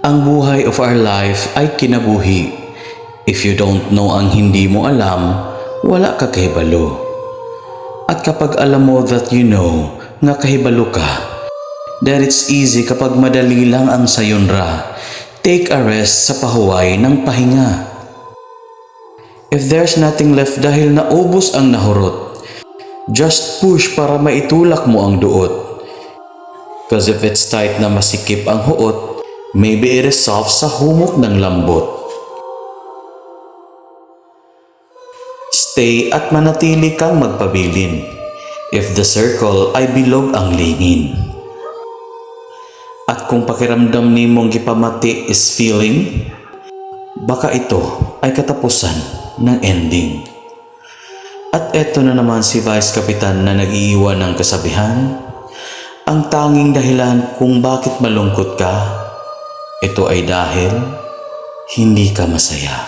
Ang buhay of our life ay kinabuhi. If you don't know ang hindi mo alam, wala ka kahibalo. At kapag alam mo that you know nga kahibalo ka, then it's easy kapag madali lang ang sayonra. Take a rest sa pahuway ng pahinga. If there's nothing left dahil naubos ang nahurot, just push para maitulak mo ang duot. Cause if it's tight na masikip ang huot, maybe it is soft sa humok ng lambot. Stay at manatili kang magpabilin. If the circle ay bilog ang lingin. At kung pakiramdam ni mong gipamati is feeling, baka ito ay katapusan ng ending. At eto na naman si Vice Kapitan na nag-iiwan ng kasabihan, ang tanging dahilan kung bakit malungkot ka, ito ay dahil hindi ka masaya.